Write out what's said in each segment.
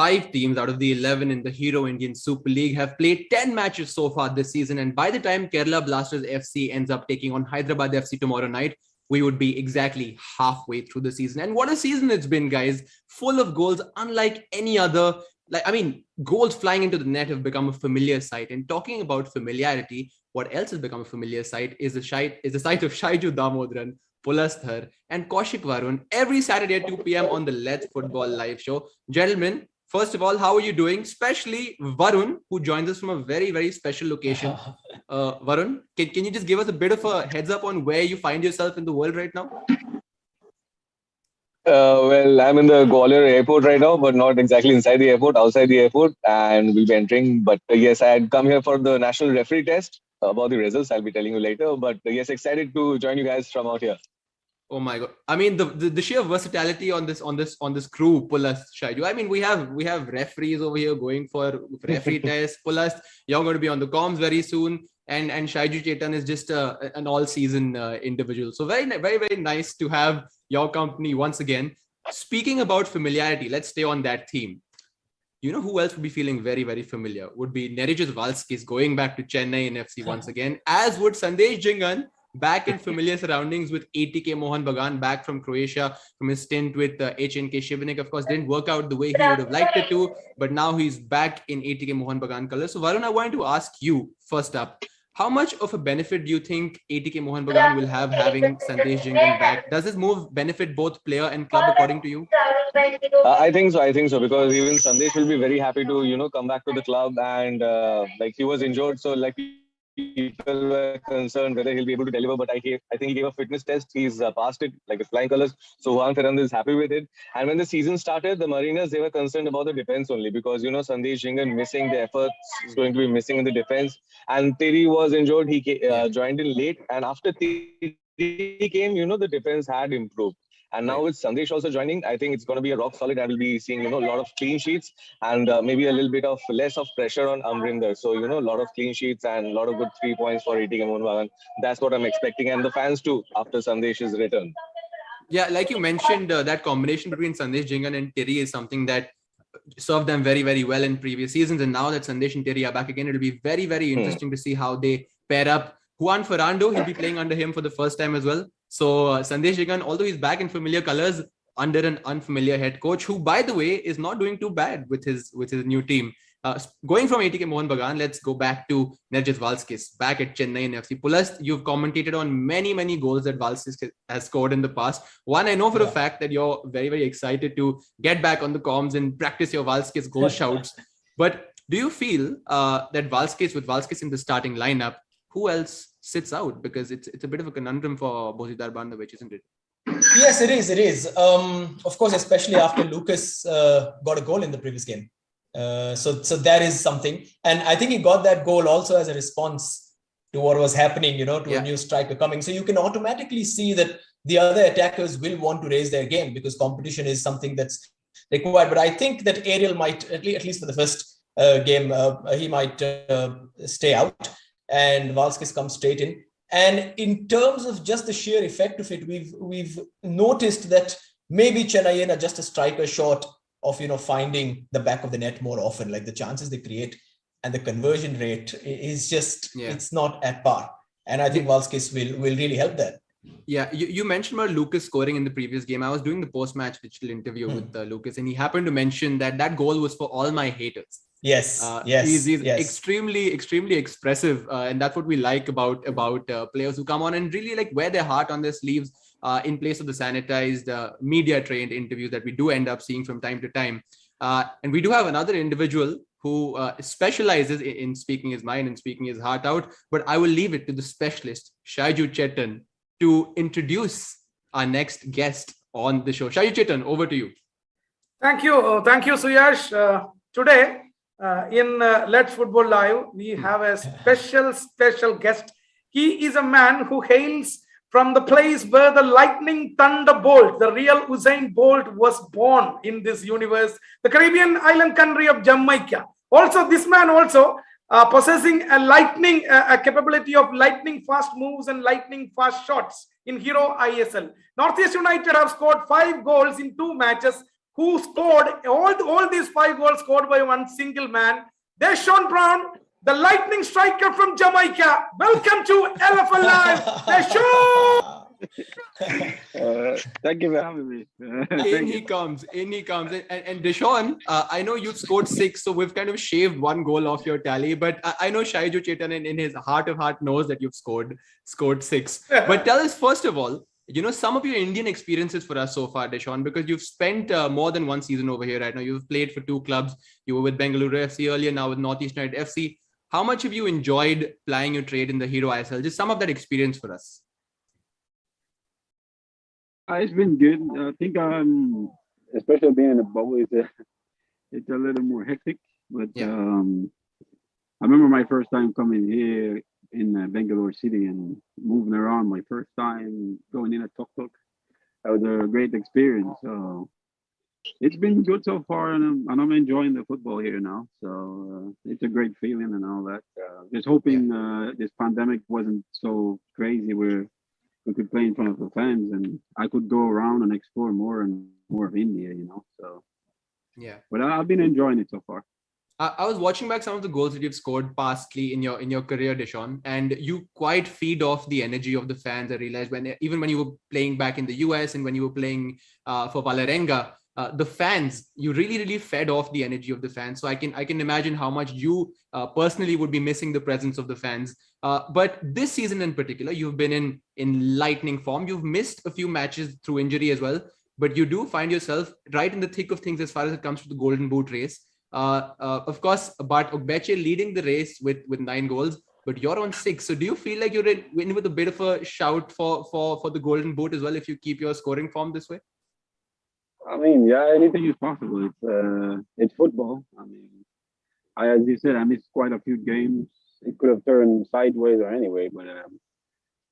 5 teams out of the 11 in the Hero Indian Super League have played 10 matches so far this season. And by the time Kerala Blasters FC ends up taking on Hyderabad FC tomorrow night, we would be exactly halfway through the season. And what a season it's been, guys. Full of goals, unlike any other. Goals flying into the net have become a familiar sight. And talking about familiarity, what else has become a familiar sight is the sight of Shaiju Damodaran, Pulasta Dhar, and Kaushik Varun every Saturday at 2 p.m. on the Let's Football live show. Gentlemen, first of all, how are you doing? Especially Varun, who joins us from a very, very special location. Varun, can you just give us a bit of a heads up on where you find yourself in the world right now? Well, I'm in the Gwalior airport right now, but not exactly inside the airport, outside the airport, and we'll be entering. But yes, I had come here for the national referee test. About the results, I'll be telling you later. But yes, excited to join you guys from out here. Oh my God! I mean, the sheer versatility on this crew, Pulast, Shaiju. I mean, we have referees over here going for referee tests. Pulast, you're going to be on the comms very soon, and Shaiju Chetan is just an all-season individual. So very, very, very nice to have your company once again. Speaking about familiarity, let's stay on that theme. You know who else would be feeling very, very familiar? Would be Nerijus Valskis going back to Chennai in FC once again, as would Sandesh Jingan, back in familiar surroundings with ATK Mohan Bagan, back from Croatia from his stint with HNK Šibenik. Of course, didn't work out the way he would have liked it to, but now he's back in ATK Mohan Bagan colors. So Varun, I wanted to ask you first up, how much of a benefit do you think ATK Mohan Bagan will have having Sandesh Jingan back? Does this move benefit both player and club according to you? I think so because even Sandesh will be very happy to come back to the club, and he was injured, so people were concerned whether he'll be able to deliver, but I think he gave a fitness test. He's passed it like with flying colors. So Juan Ferrand is happy with it. And when the season started, the Mariners, they were concerned about the defense only because, Sandesh Jingan missing the efforts is going to be missing in the defense. And Terry was injured. He joined in late. And after Terry came, the defense had improved. And now with Sandesh also joining, I think it's going to be a rock solid. I will be seeing, a lot of clean sheets and maybe a little bit of less of pressure on Amrinder. So, a lot of clean sheets and a lot of good 3 points for ATK Mohan Bagan. That's what I'm expecting. And the fans too, after Sandesh's return. Yeah, like you mentioned, that combination between Sandesh Jingan and Terry is something that served them very, very well in previous seasons. And now that Sandesh and Terry are back again, it'll be very, very interesting to see how they pair up. Juan Ferrando, he'll be playing under him for the first time as well. So Sandesh Jingan, although he's back in familiar colors under an unfamiliar head coach, who, by the way, is not doing too bad with his new team. Going from ATK Mohan Bagan, let's go back to Nerijus Valskis, back at Chennai in FC. Pulast, you've commentated on many, many goals that Valskis has scored in the past. One, I know for a fact that you're very, very excited to get back on the comms and practice your Valskis goal shouts. But do you feel that with Valskis in the starting lineup, who else sits out? Because it's a bit of a conundrum for Bozidar Bandavich, isn't it? Yes, it is. It is. Of course, especially after Lucas got a goal in the previous game. So that is something. And I think he got that goal also as a response to what was happening, to a new striker coming. So you can automatically see that the other attackers will want to raise their game because competition is something that's required. But I think that Ariel might, at least for the first game, he might stay out. And Valskis comes straight in. And in terms of just the sheer effect of it, we've noticed that maybe Chennai are just a striker short of finding the back of the net more often. Like the chances they create and the conversion rate is just it's not at par. And I think Valskis will really help that. Yeah, you mentioned about Lucas scoring in the previous game. I was doing the post-match digital interview with Lucas, and he happened to mention that goal was for all my haters. Yes, he's extremely, extremely expressive, and that's what we like about players who come on and really wear their heart on their sleeves in place of the sanitized, media-trained interviews that we do end up seeing from time to time. And we do have another individual who specializes in speaking his mind and speaking his heart out. But I will leave it to the specialist, Shaiju Chetan, to introduce our next guest on the show. Shaiju Chetan, over to you. Thank you, Suyash. Today, in Let's Football Live, we have a special guest. He is a man who hails from the place where the lightning thunderbolt, the real Usain Bolt, was born in this universe, the Caribbean island country of Jamaica. Also, this man possessing a capability of lightning fast moves and lightning fast shots in Hero ISL. Northeast United have scored 5 goals in 2 matches who scored all these 5 goals scored by one single man, Deshorn Brown, the lightning striker from Jamaica. Welcome to LFL Live, Deshorn! Thank you for having me. In he comes. And Deshorn, I know you've scored 6, so we've kind of shaved 1 goal off your tally. But I know Shaiju Chetanan in his heart of heart knows that you've scored 6. But tell us, first of all, some of your Indian experiences for us so far, Deshorn, because you've spent more than 1 season over here right now. You've played for 2 clubs. You were with Bengaluru FC earlier, now with Northeast United FC. How much have you enjoyed plying your trade in the Hero ISL? Just some of that experience for us. It's been good. I think especially being in a bubble, it's a little more hectic. But yeah. I remember my first time coming here in Bangalore City and moving around. My first time going in a tuk-tuk. That was a great experience. So it's been good so far, and I'm enjoying the football here now. So it's a great feeling and all that. Just hoping this pandemic wasn't so crazy where we could play in front of the fans and I could go around and explore more and more of India, So yeah. But I've been enjoying it so far. I was watching back some of the goals that you've scored pastly in your career, Deshorn, and you quite feed off the energy of the fans. I realized even when you were playing back in the US and when you were playing for Valerenga, the fans, you really fed off the energy of the fans. So I can imagine how much you personally would be missing the presence of the fans. But this season in particular, you've been in lightning form. You've missed a few matches through injury as well, but you do find yourself right in the thick of things as far as it comes to the Golden Boot race. Of course, Bart Ogbeche leading the race with 9 goals, but you're on 6. So do you feel like you're in with a bit of a shout for the Golden Boot as well if you keep your scoring form this way? I mean, yeah, anything is possible. It's football. I mean, as you said, I missed quite a few games. It could have turned sideways or anyway, but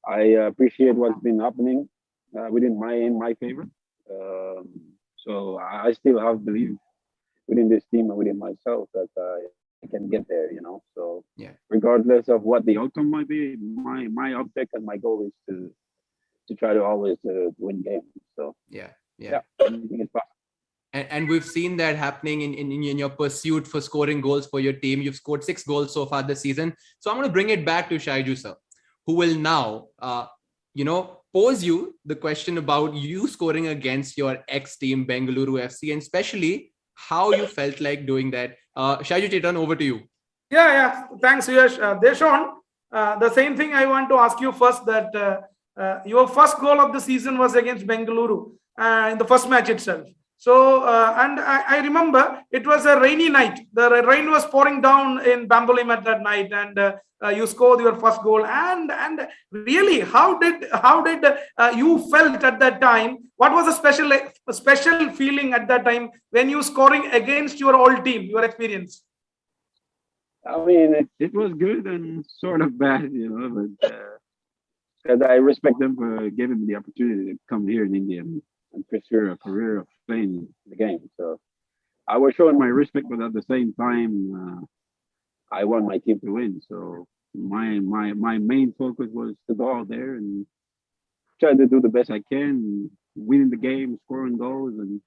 I appreciate what's been happening in my favor. So I still have belief within this team and within myself that I can get there, So yeah, regardless of what the outcome might be, my object and my goal is to try to always win games. So yeah, anything is possible. And we've seen that happening in your pursuit for scoring goals for your team. You've scored 6 goals so far this season. So I'm going to bring it back to Shaiju sir, who will now, pose you the question about you scoring against your ex-team Bengaluru FC, and especially how you felt like doing that. Shaiju Chetanan, over to you. Yeah. Thanks, Suyash. Deshorn, the same thing I want to ask you first, that your first goal of the season was against Bengaluru in the first match itself. So, and I remember it was a rainy night. The rain was pouring down in Bambolim at that night, and you scored your first goal. And really, how did you felt at that time? What was a special feeling at that time when you scoring against your old team? Your experience? I mean, it was good and sort of bad, but because I respect them for giving me the opportunity to come here in India and pursue a career of playing the game. So I was showing my respect, but at the same time, I want my team to win. So my main focus was to go out there and try to do the best I can, winning the game, scoring goals. And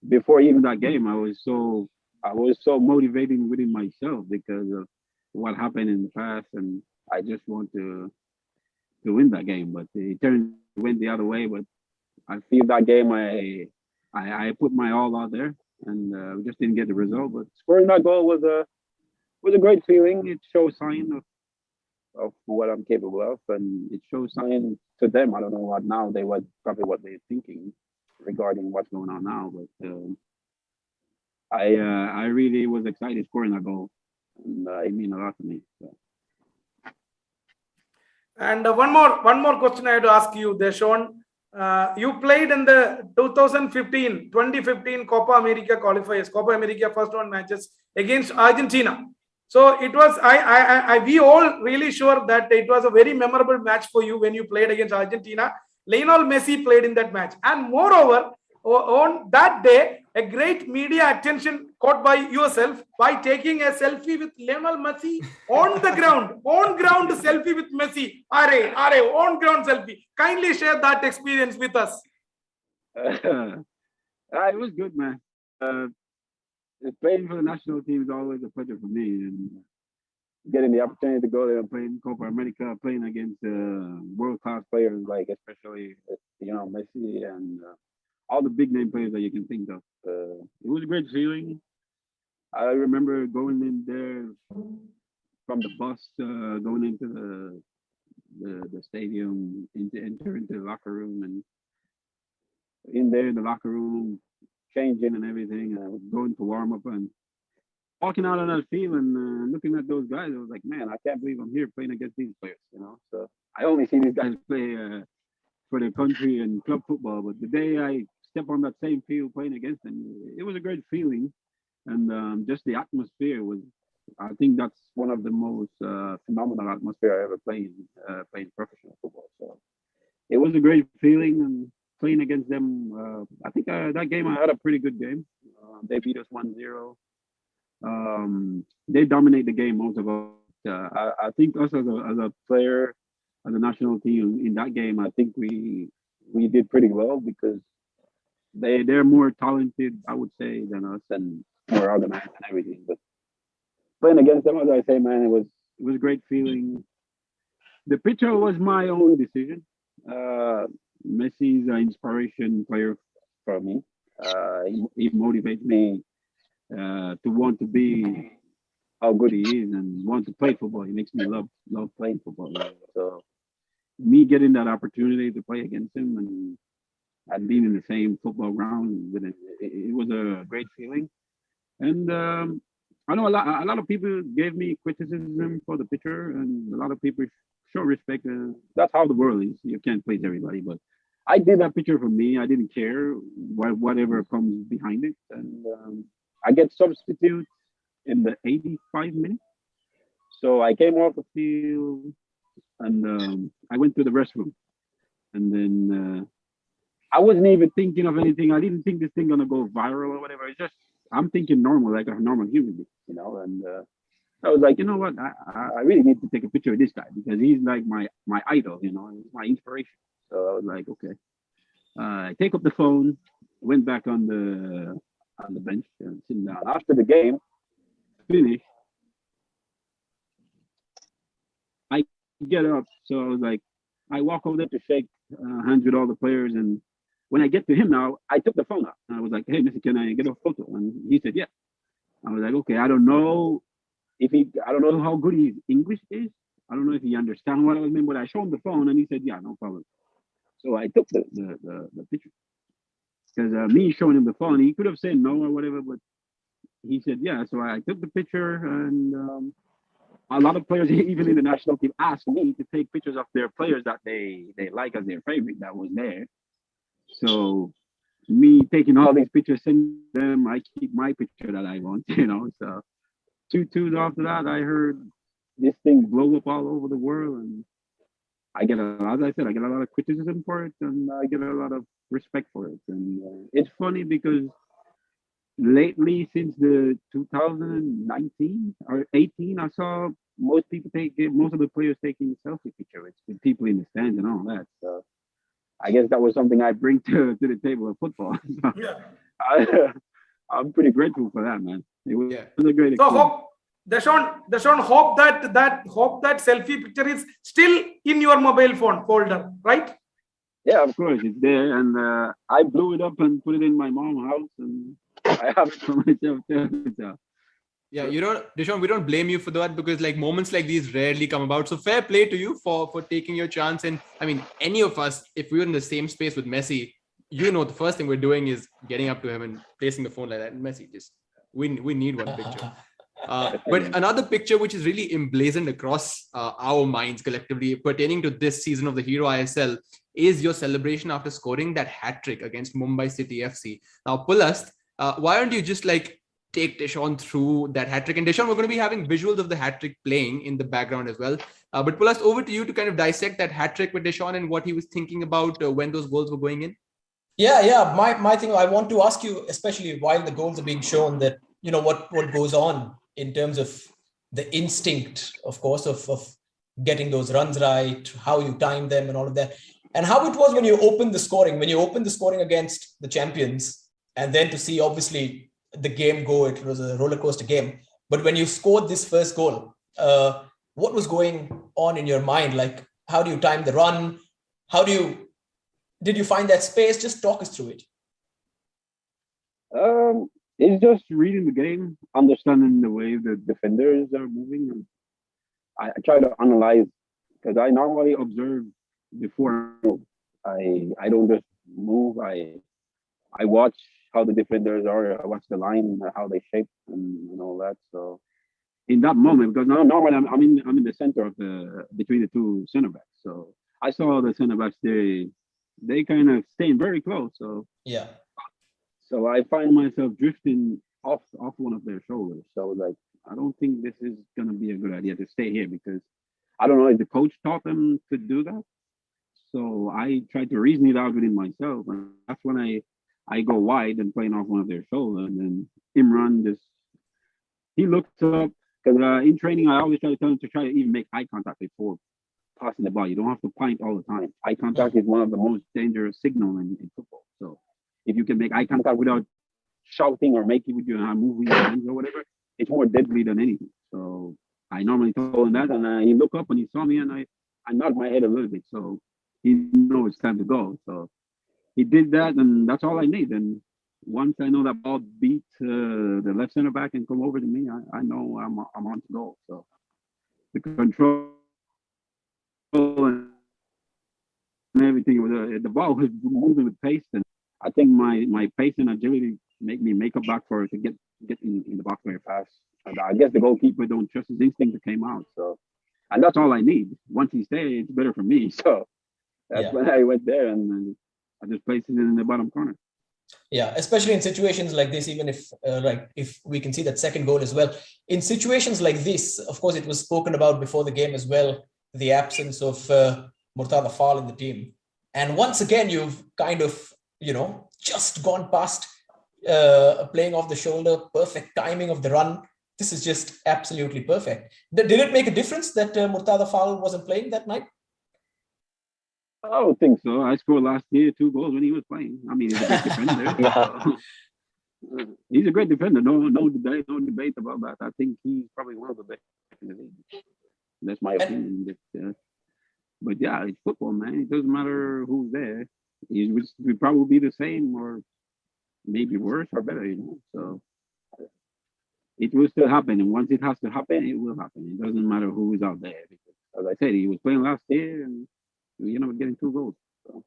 before even that game, I was so motivating within myself because of what happened in the past, and I just want to win that game. But it went the other way. But I feel that game I put my all out there, and we just didn't get the result. But scoring that goal was a great feeling. It shows sign of what I'm capable of, and it shows sign to them. I don't know probably what they're thinking regarding what's going on now, but I really was excited scoring that goal, and it means a lot to me. So. And one more question I have to ask you, Deshorn. You played in the 2015 Copa America qualifiers, Copa America first round matches against Argentina. So it was, we all really sure that it was a very memorable match for you when you played against Argentina. Lionel Messi played in that match, and moreover, on that day, a great media attention caught by yourself by taking a selfie with Lionel Messi on the ground, selfie with Messi. On ground selfie. Kindly share that experience with us. It was good, man. Uh, Playing for the national team is always a pleasure for me, and getting the opportunity to go there and play in Copa America, playing against world class players like especially Messi and all the big name players that you can think of. It was a great feeling. I remember going in there from the bus, going into the stadium, enter into the locker room, and in there in the locker room, changing and everything. I was going to warm up and walking out on that field and looking at those guys. I was like, man, I can't believe I'm here playing against these players. So I only see these guys play for their country and club football, but the day I step on that same field playing against them, it was a great feeling. And just the atmosphere was, I think that's one of the most phenomenal atmosphere I ever played, playing professional football. So it was a great feeling, and playing against them, I think that game I had a pretty good game. They beat us 1-0. They dominate the game most of all. I think us as a player, as a national team in that game, I think we did pretty well because they're more talented, I would say, than us and more organized and everything. But playing against them, as I say, man, it was a great feeling. The picture was my own decision. Messi's an inspiration player for me. He motivates me to want to be how good he is and want to play football. He makes me love playing football. So me getting that opportunity to play against him and being in the same football ground with him, it was a great feeling. And I know a lot of people gave me criticism for the picture, and a lot of people show respect. That's how the world is. You can't please everybody, but I did that picture for me. I didn't care whatever comes behind it. And I get substitute in the 85 minutes. So I came off the field and I went to the restroom. And then I wasn't even thinking of anything. I didn't think this thing gonna go viral or whatever. It's just I'm thinking normal, like a normal human being, And I was like, you know what? I really need to take a picture of this guy because he's like my idol, he's my inspiration. So I was like, okay. I take up the phone, went back on the bench and sitting down. After the game finished, I get up. So I was like, I walk over there to shake hands with all the players. And when I get to him now, I took the phone out. And I was like, hey, Mr. Can I get a photo? And he said, yeah. I was like, okay, I don't know how good his English is. I don't know if he understands what I was meant, but I showed him the phone and he said, yeah, no problem. So I took the picture. Because me showing him the phone, he could have said no or whatever, but he said, yeah. So I took the picture, and a lot of players, even in the national team, asked me to take pictures of their players that they like as their favorite that was there. So me taking all these pictures, sending them, I keep my picture that I want, So 2 after that, I heard this thing blow up all over the world, and I get a lot of criticism for it, and I get a lot of respect for it. And it's funny because lately, since the 2019 or 18, I saw most of the players taking selfie pictures with people in the stands and all that. So I guess that was something I bring to the table of football. Yeah. I'm pretty grateful for that, man. It was a great experience. So Deshorn, hope that selfie picture is still in your mobile phone folder, right? Yeah, of course it's there, and I blew it up and put it in my mom's house, and I have it for myself too. So. Yeah, Deshorn, we don't blame you for that because moments like these rarely come about. So fair play to you for taking your chance. And I mean, any of us, if we were in the same space with Messi, the first thing we're doing is getting up to him and placing the phone like that. And Messi, we need one picture. But another picture which is really emblazoned across our minds collectively pertaining to this season of the Hero ISL is your celebration after scoring that hat trick against Mumbai City FC. Now, Pulast, why don't you just take Deshorn through that hat trick? And Deshorn, we're going to be having visuals of the hat trick playing in the background as well. But Pulast, over to you to kind of dissect that hat trick with Deshorn and what he was thinking about when those goals were going in. Yeah. My thing, I want to ask you, especially while the goals are being shown, that what goes on in terms of the instinct, of course, of getting those runs right, how you time them and all of that, and how it was when you opened the scoring against the champions. and then to see obviously the game go, it was a roller coaster game. But when you scored this first goal, what was going on in your mind? Like, how do you time the run? Did you find that space? Just talk us through it. It's just reading the game, understanding the way the defenders are moving. And I try to analyze because I normally observe before I move. I don't just move. I watch how the defenders are. I watch the line, how they shape, and all that. So in that moment, because now normally I'm in the center of between the two center backs. So I saw the center backs. They kind of staying very close. So yeah. So I find myself drifting off one of their shoulders. So I was like, I don't think this is gonna be a good idea to stay here because I don't know if the coach taught them to do that. So I tried to reason it out within myself, and that's when I go wide and playing off one of their shoulders. And then Imran he looks up because in training I always try to tell him to try to even make eye contact before passing the ball. You don't have to point all the time. Eye contact is one of the most dangerous signals in football. So if you can make eye contact without shouting or making with your hand, moving your hands or whatever, it's more deadly than anything. So I normally told him that, and he looked up and he saw me, and I nodded my head a little bit, so he knows it's time to go. So he did that, and that's all I need. And once I know that ball beat the left center back and come over to me, I know I'm on to go. So the control and everything, the ball was moving with pace, and I think my pace and agility make me make a back for it to get in the box very fast. And I guess the goalkeeper don't trust his instinct to came out. So, and that's all I need. Once he's there, it's better for me. So that's when I went there and I just placed it in the bottom corner. Yeah, especially in situations like this, even if we can see that second goal as well. In situations like this, of course, it was spoken about before the game as well, the absence of Murtada Fall in the team. And once again, you've kind of, just gone past playing off the shoulder, perfect timing of the run. This is just absolutely perfect. Did it make a difference that Murtada Fall wasn't playing that night? I don't think so. I scored last year 2 goals when he was playing. I mean, he's a great defender. He's a great defender. No debate about that. I think he's probably one of the best in the league. That's my opinion. But yeah, it's football, man. It doesn't matter who's there. It would probably be the same or maybe worse or better, So it will still happen. And once it has to happen, it will happen. It doesn't matter who is out there. Because, as I said, he was playing last year and getting 2 goals. So.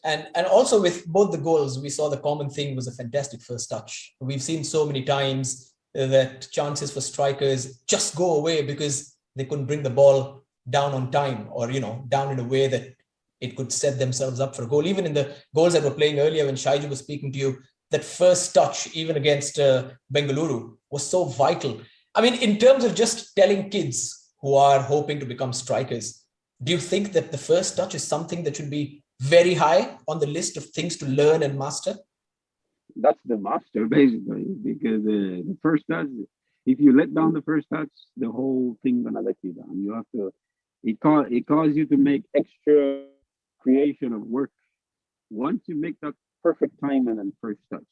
And also with both the goals, we saw the common thing was a fantastic first touch. We've seen so many times that chances for strikers just go away because they couldn't bring the ball down on time or, down in a way that it could set themselves up for a goal. Even in the goals that were playing earlier when Shaiju was speaking to you, that first touch, even against Bengaluru, was so vital. I mean, in terms of just telling kids who are hoping to become strikers, do you think that the first touch is something that should be very high on the list of things to learn and master? That's the master, basically, because the first touch, if you let down the first touch, the whole thing's gonna let you down. You have to. It causes you to make extra creation of work. Once you make that perfect time and then first touch,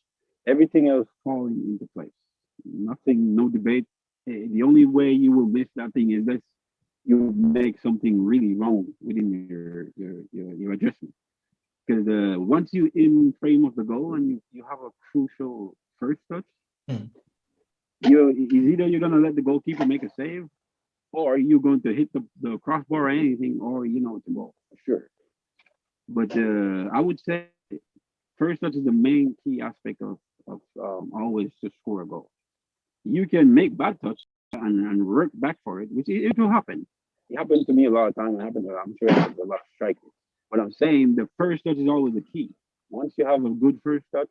everything else falling into place. Nothing, no debate. The only way you will miss that thing is that you make something really wrong within your adjustment. Because once you in frame of the goal and you have a crucial first touch, it's either you're gonna let the goalkeeper make a save, or you're going to hit the crossbar or anything, or it's a goal for sure. But I would say first touch is the main key aspect of always to score a goal. You can make bad touch and work back for it, which it will happen. It happens to me a lot of times. I'm sure it happens to a lot of strikers. But I'm saying the first touch is always the key. Once you have a good first touch,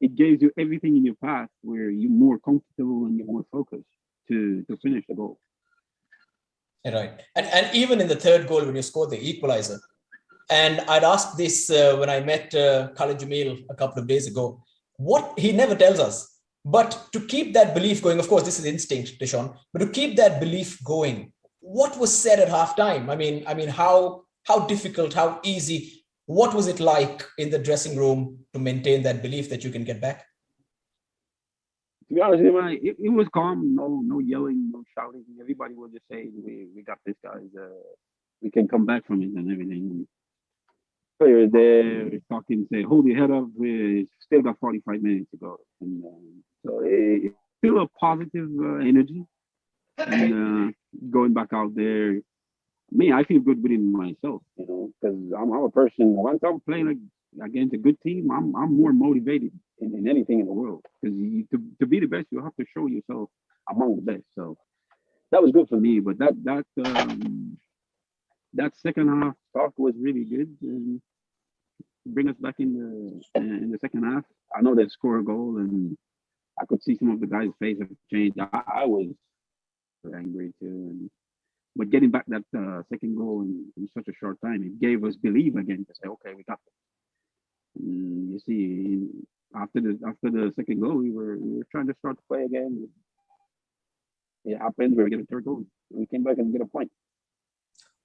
it gives you everything in your path where you're more comfortable and you're more focused to finish the goal. Right. And even in the third goal, when you scored the equalizer, and I'd asked this when I met Khalid Jamil a couple of days ago, what he never tells us, but to keep that belief going, of course, this is instinct, Deshorn, but to keep that belief going, what was said at halftime? I mean, how difficult, how easy What was it like in the dressing room to maintain that belief that you can get back? To be honest, it was calm. No yelling, no shouting. Everybody was just saying, "We got this, guys. We can come back from it and everything." Players there talking, say, "Hold your head up. We still got 45 minutes to go." And so it's still a positive energy. And going back out there, me, I feel good within myself, because I'm a person. Once I'm playing against a good team, I'm more motivated in anything in the world. Because to be the best, you have to show yourself among the best. So that was good for me. But that second half talk was really good. And bring us back in the second half. I know they score a goal, and I could see some of the guys' face have changed. I was angry too, but getting back that second goal in such a short time, it gave us belief again to say, okay, we got this. And you see, after the second goal, we were trying to start to play again. It happened. We were getting third goal. We came back and get a point.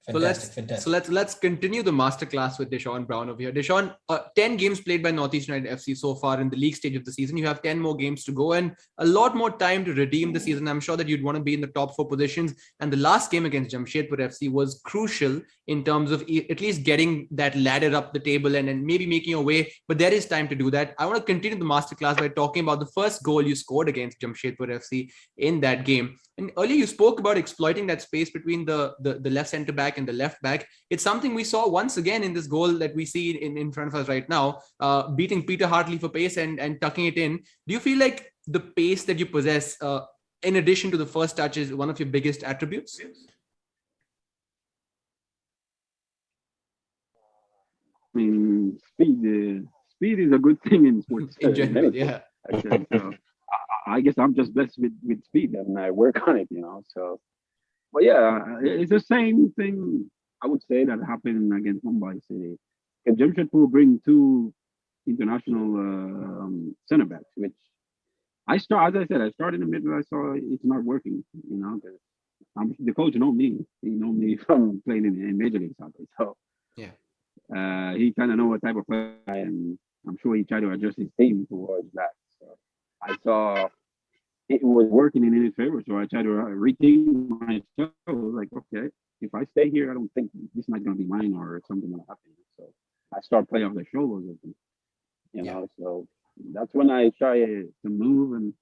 Fantastic. Let's continue the masterclass with Deshorn Brown over here. Deshorn, 10 games played by Northeast United FC so far in the league stage of the season. You have 10 more games to go and a lot more time to redeem the season. I'm sure that you'd want to be in the top 4 positions. And the last game against Jamshedpur FC was crucial in terms of at least getting that ladder up the table and maybe making your way. But there is time to do that. I want to continue the masterclass by talking about the first goal you scored against Jamshedpur FC in that game. And earlier you spoke about exploiting that space between the left centre back and the left back. It's something we saw once again in this goal that we see in front of us right now, beating Peter Hartley for pace and tucking it in. Do you feel like the pace that you possess, in addition to the first touch, is one of your biggest attributes? I mean, speed is a good thing in sports. In general, yeah. So, I guess I'm just blessed with speed, and I work on it, So, but yeah, it's the same thing I would say that happened against Mumbai City. If Jamshedpur bring 2 international center backs, which as I said, I started in the middle. I saw it's not working, because the coach know me. He know me from playing in Major League Soccer. So yeah, he kind of know what type of player I am. I'm sure he tried to adjust his team towards that. So I saw it was working in his favor, so I tried to rethink myself. I was like, okay, if I stay here, I don't think this is not going to be mine or something will happen. So I start playing off the shoulders of them, So that's when I try to move, and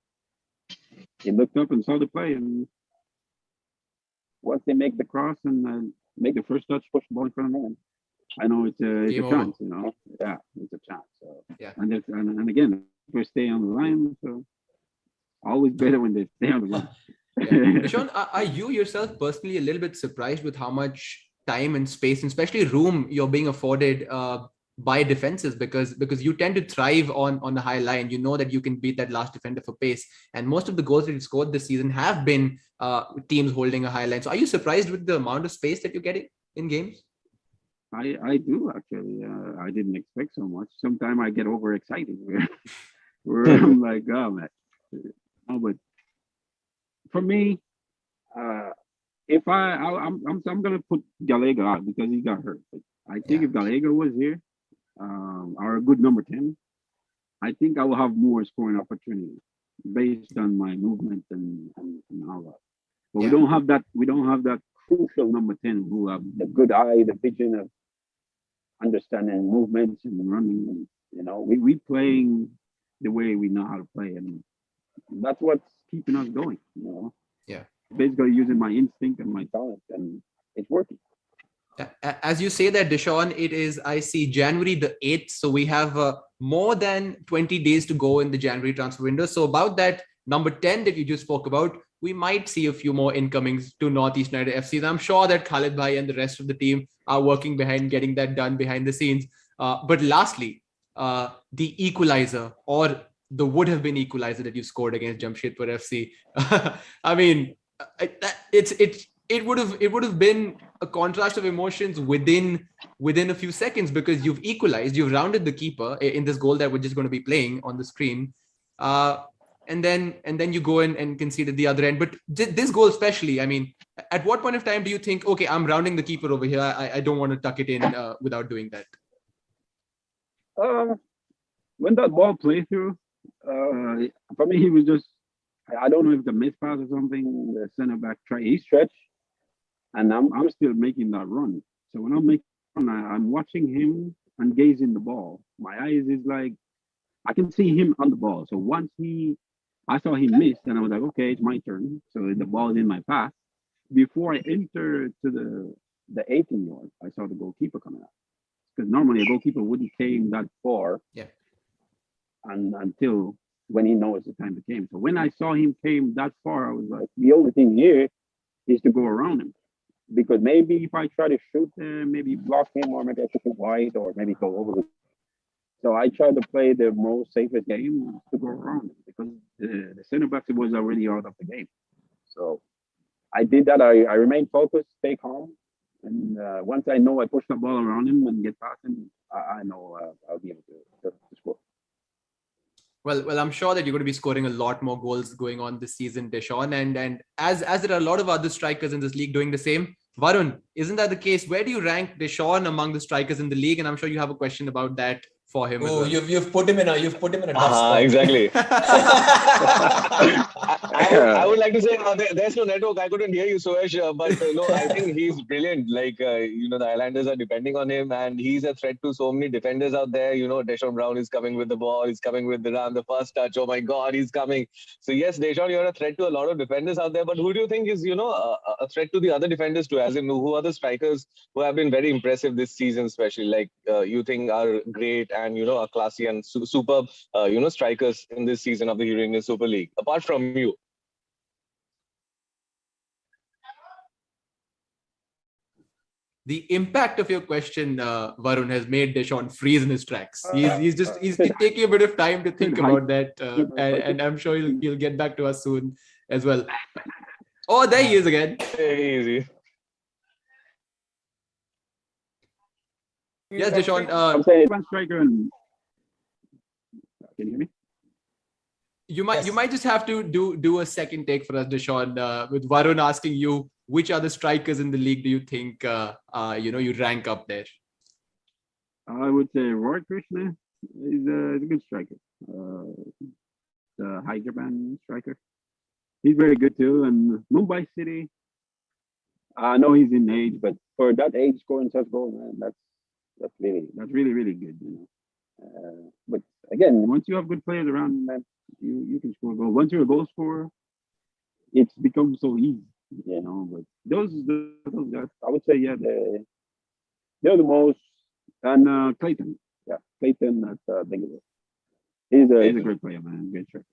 he looked up and saw the play, and once they make the cross and make the first touch, push the ball in front of them, I know it's a chance, Yeah, it's a chance. So yeah, and again, if we stay on the line, so always better when they stay on the line. Deshorn, are you yourself personally a little bit surprised with how much time and space, and especially room, you're being afforded by defenses? Because you tend to thrive on the high line. You know that you can beat that last defender for pace, and most of the goals that you scored this season have been teams holding a high line. So are you surprised with the amount of space that you're getting in games? I do actually. I didn't expect so much. Sometimes I get overexcited where I'm like, oh man. No, but for me, if I'm gonna put Gallego out because he got hurt. But I think if Gallego was here, or a good number 10, I think I will have more scoring opportunities based on my movement and all that. But we don't have that. We don't have that crucial number 10 who have the good eye, the vision of understanding movements and running. We playing the way we know how to play, and that's what's keeping us going. Yeah. Basically using my instinct and my talent, and it's working. As you say that, Deshorn, it is, I see, January the 8th. So we have more than 20 days to go in the January transfer window. So about that number 10 that you just spoke about, we might see a few more incomings to Northeast United FC. I'm sure that Khalid Bhai and the rest of the team are working behind getting that done behind the scenes. But lastly, the equalizer, or the would have been equalizer that you scored against Jamshedpur FC. I mean, it would have been a contrast of emotions within a few seconds, because you've equalized, you've rounded the keeper in this goal that we're just going to be playing on the screen, and then you go in and concede at the other end. But this goal especially, I mean, at what point of time do you think, okay, I'm rounding the keeper over here, I don't want to tuck it in without doing that? When that ball played through, for me, he was just, I don't know if the mispass or something, the center back he stretched, and I'm still making that run. So when I'm making run, I'm watching him and gazing the ball. My eyes is like, I can see him on the ball. So once I saw he missed, and I was like, okay, it's my turn. So the ball is in my path. Before I enter to the 18 yard, I saw the goalkeeper coming out. Because normally a goalkeeper wouldn't came that far. Yeah. And until when he knows the time to came. So when I saw him came that far, I was like, the only thing here is to go around him. Because maybe if I try to shoot him, maybe block him, or maybe I shoot him wide, or maybe go over. So I tried to play the most safest game to go around him, because the center back was already out of the game. So I did that. I remained focused, stay calm. And once I know I push the ball around him and get past him, I know I'll be able to score. Well, I'm sure that you're going to be scoring a lot more goals going on this season, Deshorn. And as there are a lot of other strikers in this league doing the same, Varun, isn't that the case? Where do you rank Deshorn among the strikers in the league? And I'm sure you have a question about that for him. Oh, as well. you've put him in a tough spot. Exactly. I would like to say there's no network. I couldn't hear you, Suyash, but I think he's brilliant. Like the Islanders are depending on him, and he's a threat to so many defenders out there. Deshorn Brown is coming with the ball. He's coming with the first touch. Oh my God, he's coming. So yes, Deshorn, you're a threat to a lot of defenders out there. But who do you think is a threat to the other defenders too? As in, who are the strikers who have been very impressive this season, especially like you think are great and are classy and superb strikers in this season of the Iranian Super League, apart from you? The impact of your question, Varun, has made Deshorn freeze in his tracks. He's taking a bit of time to think about that, and I'm sure he'll get back to us soon as well. Oh, there he is again. Easy. Yes, Deshorn. I'm saying one striker. Can you hear me? You might just have to do a second take for us, Deshorn, with Varun asking you which other strikers in the league do you think you rank up there? I would say Roy Krishna is a good striker. The Hyderabad striker. He's very good too. And Mumbai City, I know he's in age, but for that age scoring such goals, man, that's really, really good. But again, once you have good players around, man, you can score goals. Once you're a goal scorer, it's become so easy, But those guys, I would say, yeah, they're the most. And Clayton, Clayton at Bengal. He's a great player, man. Great striker.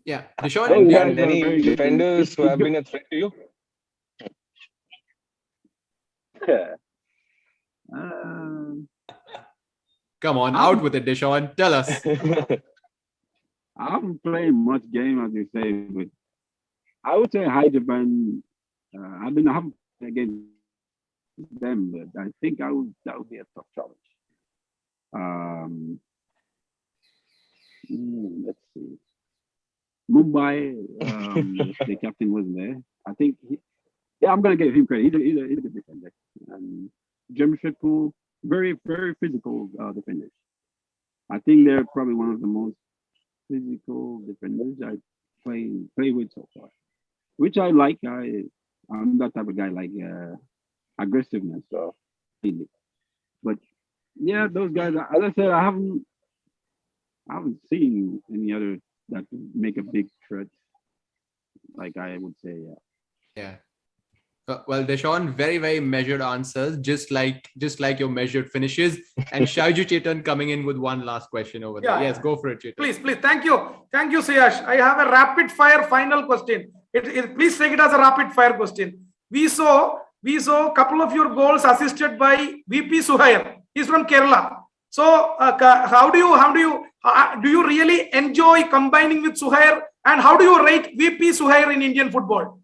Yeah, Deshorn, any defenders who have been a threat to you? Come on, out with it, Deshorn. Tell us. I haven't played much game, as you say, but I would say Hyderabad. I haven't played against them, but I think that would be a tough challenge. Let's see. Mumbai, the captain wasn't there. I think, I'm gonna give him credit. He's a good defender. And Jamshedpur, very, very physical defenders. I think they're probably one of the most physical defenders I play with so far, which I like. I'm that type of guy, like aggressiveness. So, but yeah, those guys. As I said, I haven't seen any other that make a big threat. Like I would say, yeah. Well, Deshorn, very, very measured answers, just like your measured finishes. And Shaiju Chetan coming in with one last question over there. Yes, go for it, Chetan. Please. Thank you, Suyash. I have a rapid fire final question. Please take it as a rapid fire question. We saw a couple of your goals assisted by VP Suhair. He's from Kerala. So, how do you really enjoy combining with Suhair? And how do you rate VP Suhair in Indian football?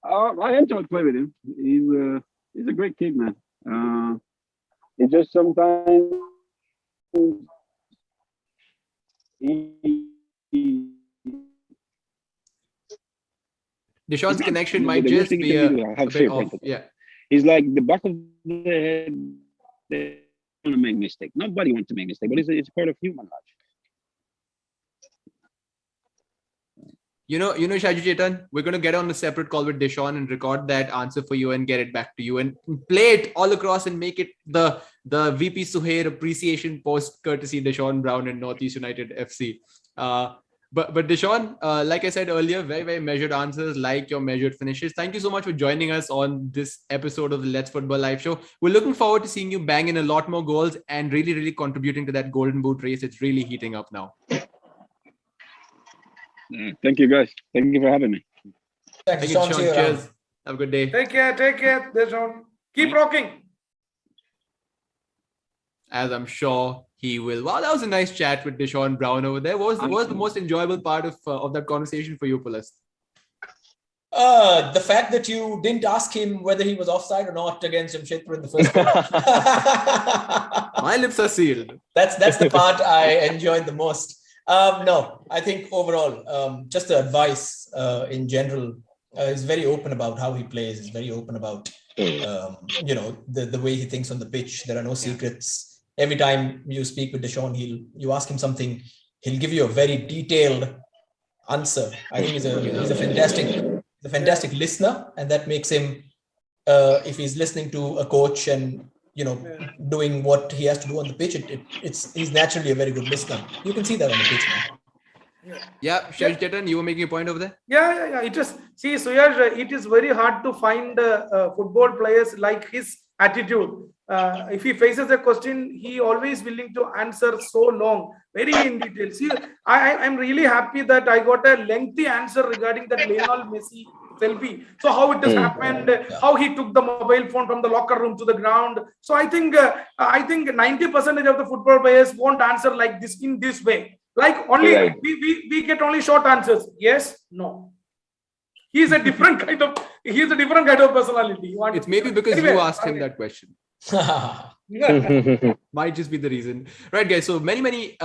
I enjoy playing with him. He's a great kid, man. It's just sometimes Deshorn's connection might the worst just thing be you can do is a have bit fear off. for it. Yeah. He's like the back of the head. They want to make mistake. Nobody wants to make mistake, but it's part of human life. Shaiju Chetan, we're going to get on a separate call with Deshorn and record that answer for you and get it back to you and play it all across and make it the VP Suhair appreciation post courtesy Deshorn Brown and Northeast United FC. But Deshorn, like I said earlier, very, very measured answers, like your measured finishes. Thank you so much for joining us on this episode of the Let's Football Live Show. We're looking forward to seeing you bang in a lot more goals and really, really contributing to that golden boot race. It's really heating up now. Thank you, guys. Thank you for having me. Thank you, Sean. Cheers. Have a good day. Take care, Deshorn. Keep rocking. As I'm sure he will. Wow, that was a nice chat with Deshorn Brown over there. What was the most enjoyable part of that conversation for you, Pulasta? The fact that you didn't ask him whether he was offside or not against Jamshedpur in the first match. My lips are sealed. That's the part I enjoyed the most. No, I think overall, just the advice in general is very open about how he plays. Is very open about the way he thinks on the pitch. There are no secrets. Every time you speak with Deshorn, you ask him something, he'll give you a very detailed answer. I think he's a fantastic listener, and that makes him, if he's listening to a coach and doing what he has to do on the pitch, he's naturally a very good listener. You can see that on the pitch now. Yeah, Shaiju Chetan, you were making a point over there? Yeah. It is. See, Suyash, it is very hard to find football players like his attitude. If he faces a question, he always willing to answer so long, very in detail. See, I'm really happy that I got a lengthy answer regarding that Lionel Messi selfie. So how it has happened, how he took the mobile phone from the locker room to the ground. So I think 90% of the football players won't answer like this in this way. Like only we get only short answers. Yes, no. He's a different kind of personality. It's maybe because you asked him that question. Might just be the reason. Right, guys. So many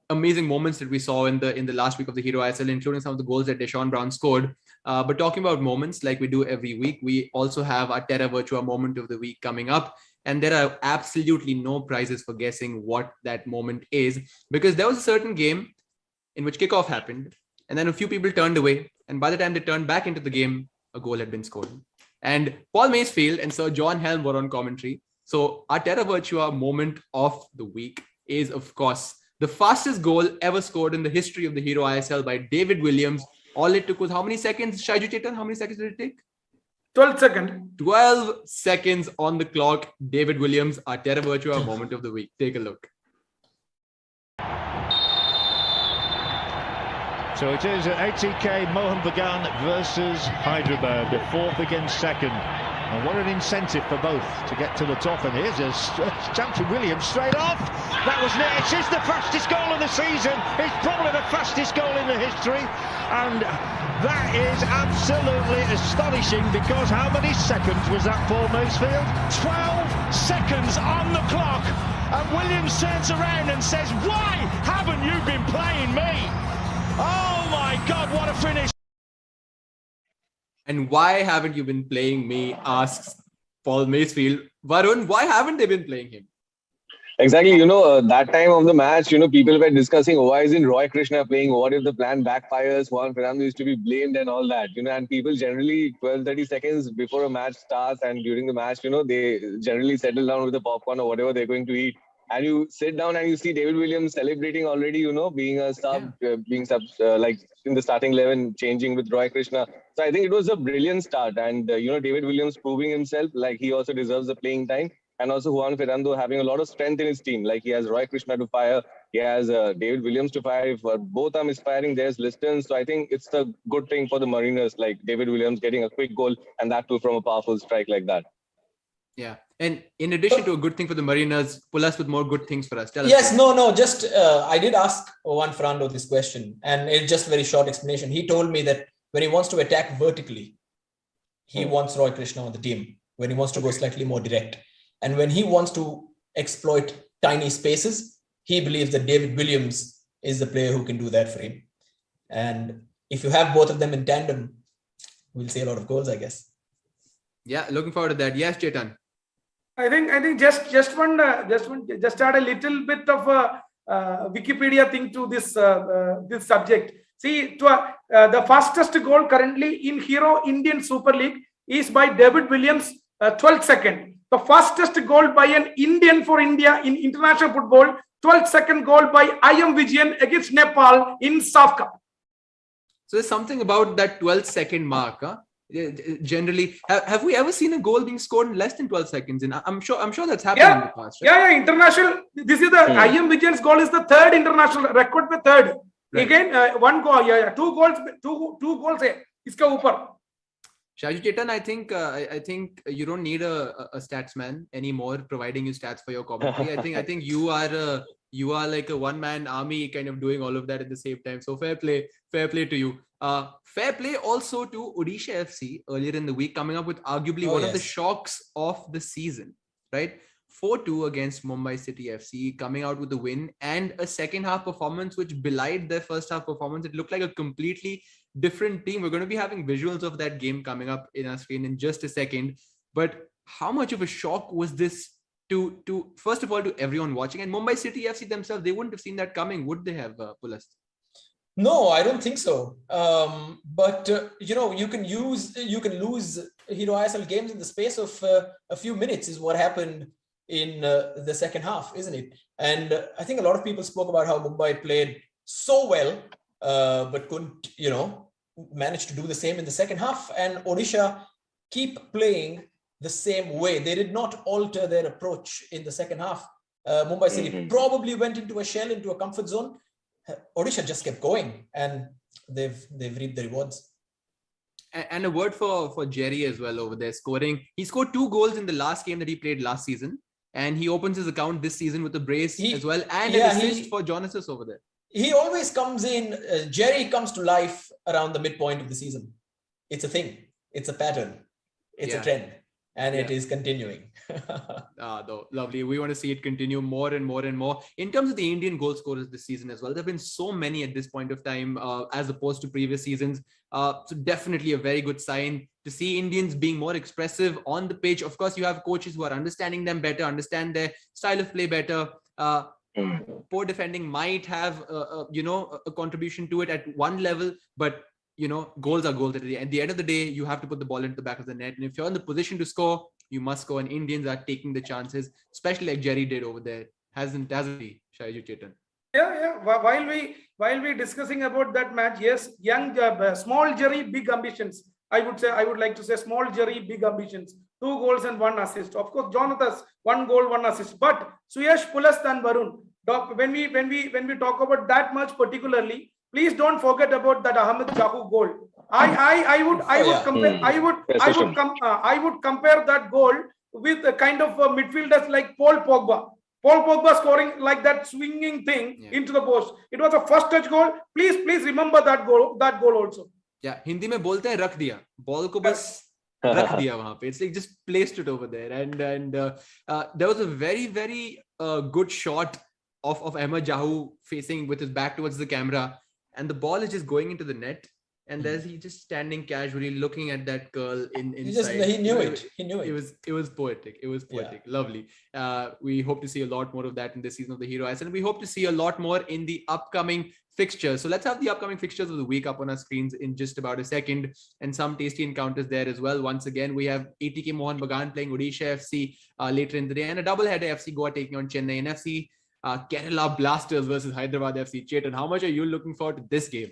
amazing moments that we saw in the last week of the Hero ISL, including some of the goals that Deshorn Brown scored. But talking about moments like we do every week, we also have our Terra Virtua moment of the week coming up. And there are absolutely no prizes for guessing what that moment is, because there was a certain game in which kickoff happened, and then a few people turned away. And by the time they turned back into the game, a goal had been scored. And Paul Masefield and Sir John Helm were on commentary. So our Terra Virtua moment of the week is, of course, the fastest goal ever scored in the history of the Hero ISL by David Williams. All it took was how many seconds, Shaiju Chetan? How many seconds did it take? 12 seconds. 12 seconds on the clock. David Williams, our Terra Virtua moment of the week. Take a look. So it is ATK Mohan Bagan versus Hyderabad, the fourth against second. And what an incentive for both to get to the top. And here's a champion Williams straight off. That was it. It is the fastest goal of the season. It's probably the fastest goal in the history. And that is absolutely astonishing, because how many seconds was that, Paul Masefield? 12 seconds on the clock. And Williams turns around and says, "Why haven't you been playing me?" Oh my God, what a finish. And why haven't you been playing me, asks Paul Masefield. Varun, why haven't they been playing him? Exactly. That time of the match, people were discussing, why isn't Roy Krishna playing? What if the plan backfires? Juan Fernando is to be blamed and all that. And people generally 12-30 seconds before a match starts and during the match, they generally settle down with the popcorn or whatever they're going to eat. And you sit down and you see David Williams celebrating already, being a sub, like in the starting 11, changing with Roy Krishna. So I think it was a brilliant start. And, David Williams proving himself, like he also deserves the playing time. And also Juan Fernando having a lot of strength in his team. Like he has Roy Krishna to fire. He has David Williams to fire. If both are misfiring, there's Listons. So I think it's a good thing for the Mariners, like David Williams getting a quick goal, and that too from a powerful strike like that. Yeah. And in addition to a good thing for the Mariners, pull us with more good things for us. Tell yes, us. No. Just I did ask Juan Fernando this question, and it's just a very short explanation. He told me that when he wants to attack vertically, he wants Roy Krishna on the team. When he wants to go slightly more direct. And when he wants to exploit tiny spaces, he believes that David Williams is the player who can do that for him. And if you have both of them in tandem, we'll see a lot of goals, I guess. Yeah, looking forward to that. Yes, Chetan. I think just add a little bit of a Wikipedia thing to this subject. See, the fastest goal currently in Hero Indian Super League is by David Williams, 12th second. The fastest goal by an Indian for India in international football, 12th second goal by I.M. Vijayan against Nepal in SAF Cup. So there's something about that 12th second mark, huh? Generally, have we ever seen a goal being scored in less than 12 seconds? And I'm sure that's happened in the past. Right? Yeah, international. This is the I.M. Vijayan's goal is the third international record, the third. Right. Again, one goal. Two goals. Two goals. Iska upar. Shaiju Chetan, I think you don't need a stats man anymore, providing you stats for your commentary. I think you are like a one-man army kind of doing all of that at the same time. So fair play to you. Fair play also to Odisha FC earlier in the week, coming up with arguably one of the shocks of the season, right? 4-2 against Mumbai City FC, coming out with a win and a second half performance which belied their first half performance. It looked like a completely different team. We're going to be having visuals of that game coming up in our screen in just a second. But how much of a shock was this to first of all to everyone watching? And Mumbai City FC themselves, they wouldn't have seen that coming, would they have, Pulasta? No, I don't think so. But you can lose Hero ISL games in the space of a few minutes is what happened in the second half, isn't it? And I think a lot of people spoke about how Mumbai played so well, but couldn't, manage to do the same in the second half. And Odisha keep playing the same way. They did not alter their approach in the second half. Mumbai City probably went into a shell, into a comfort zone. Odisha just kept going, and they've reaped the rewards. And a word for Jerry as well over there, scoring. He scored 2 goals in the last game that he played last season, and he opens his account this season with a brace as well, and an assist for Jonas over there. He always comes in. Jerry comes to life around the midpoint of the season. It's a thing. It's a pattern. It's a trend. And it is continuing. Though lovely. We want to see it continue more and more and more. In terms of the Indian goal scorers this season as well, there have been so many at this point of time as opposed to previous seasons. So definitely a very good sign to see Indians being more expressive on the pitch. Of course, you have coaches who are understanding them better, understand their style of play better. Poor defending might have, a contribution to it at one level, but goals are goals. At the end of the day, you have to put the ball into the back of the net. And if you're in the position to score, you must score. And Indians are taking the chances, especially like Jerry did over there. Hasn't he, Shaiju Chetan? Yeah. While we discussing about that match, yes, small Jerry, big ambitions. I would like to say small Jerry, big ambitions. 2 goals and 1 assist. Of course, Jonathan's 1 goal, 1 assist. But Suyash, Pulasta and Varun, when we talk about that much particularly, please don't forget about that Ahmed Jahu goal. I would compare that goal with a kind of midfielders like Paul Pogba. Paul Pogba scoring like that swinging thing into the post. It was a first touch goal. Please remember that goal also. Yeah, Hindi mein bolte hain rakh diya. Ball ko bas rakh diya wahan pe. It's like just placed it over there. And there was a very, very good shot of Ahmed Jahu facing with his back towards the camera. And the ball is just going into the net. And there's he just standing casually looking at that curl inside. He knew it. It was poetic. It was poetic. Yeah. Lovely. We hope to see a lot more of that in this season of the Hero ISL. And we hope to see a lot more in the upcoming fixtures. So let's have the upcoming fixtures of the week up on our screens in just about a second. And some tasty encounters there as well. Once again, we have ATK Mohun Bagan playing Odisha FC later in the day. And a doubleheader, FC Goa taking on Chennai and FC Kerala Blasters versus Hyderabad FC. Chetan, how much are you looking forward to this game?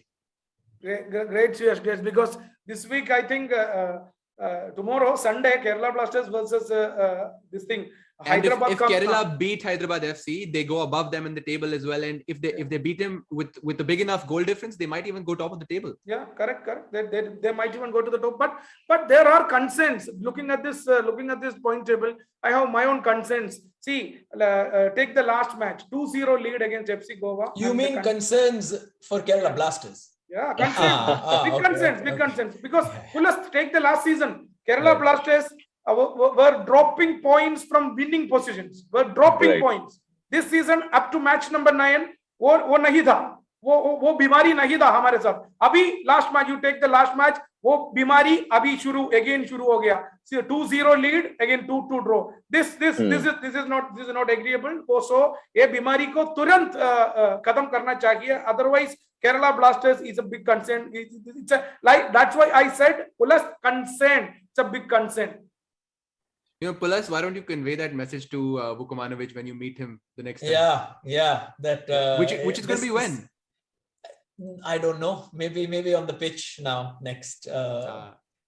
Great, Suyash, because this week, I think tomorrow, Sunday, Kerala Blasters versus this thing. Hyderabad. If Kerala beat Hyderabad FC, they go above them in the table as well. And if they beat them with a big enough goal difference, they might even go top of the table. Yeah, correct. They might even go to the top. But there are concerns. Looking at this point table, I have my own concerns. See, take the last match, 2-0 lead against FC Goa. You mean concerns for Kerala Blasters? Yeah, concerns. Big concerns. Because let's take the last season. Kerala Blasters were dropping points from winning positions. Points. This season, up to match number 9, वो नहीं था. वो बीमारी नहीं था हमारे साथ. अभी last match, you take the last match, वो बीमारी अभी again शुरू हो गया. 2-0 lead, again 2-2 draw. This is not agreeable. So ये बीमारी को तुरंत खत्म करना चाहिए. Otherwise, Kerala Blasters is a big concern. That's why I said Pulas concern. It's a big concern. Pulas, why don't you convey that message to Vukomanovic when you meet him the next time? Yeah. That which is going to be when? I don't know. Maybe on the pitch now next.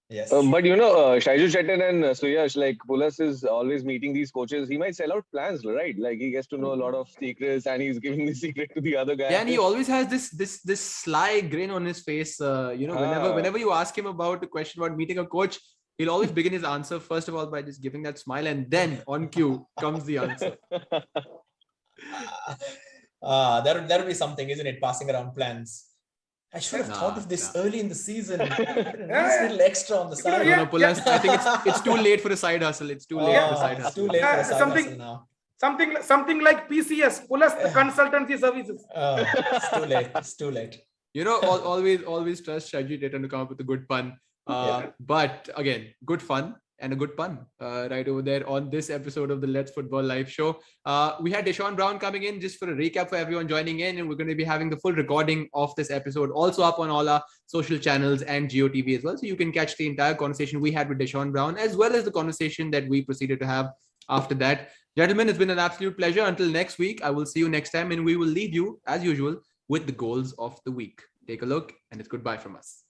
Yes. But Shaiju Damodaran and Suyash, like Pulas is always meeting these coaches. He might sell out plans, right? Like he gets to know a lot of secrets, and he's giving the secret to the other guy. Yeah, and he always has this sly grin on his face. Whenever you ask him about a question about meeting a coach, he'll always begin his answer first of all by just giving that smile, and then on cue comes the answer. That'll be something, isn't it? Passing around plans. I should have thought of this early in the season. Nice little extra on the side. No, Pulas, I think it's too late for a side hustle. It's too late for a side hustle. It's too late for a side hustle now. Something like PCS, Pulas consultancy services. It's too late. Always trust Shaiju Damodaran to come up with a good pun. But again, good fun and a good pun right over there on this episode of the Let's Football Live show. We had Deshorn Brown coming in just for a recap for everyone joining in, and we're going to be having the full recording of this episode also up on all our social channels and GeoTV as well. So you can catch the entire conversation we had with Deshorn Brown as well as the conversation that we proceeded to have after that. Gentlemen, it's been an absolute pleasure. Until next week, I will see you next time, and we will leave you as usual with the goals of the week. Take a look, and it's goodbye from us.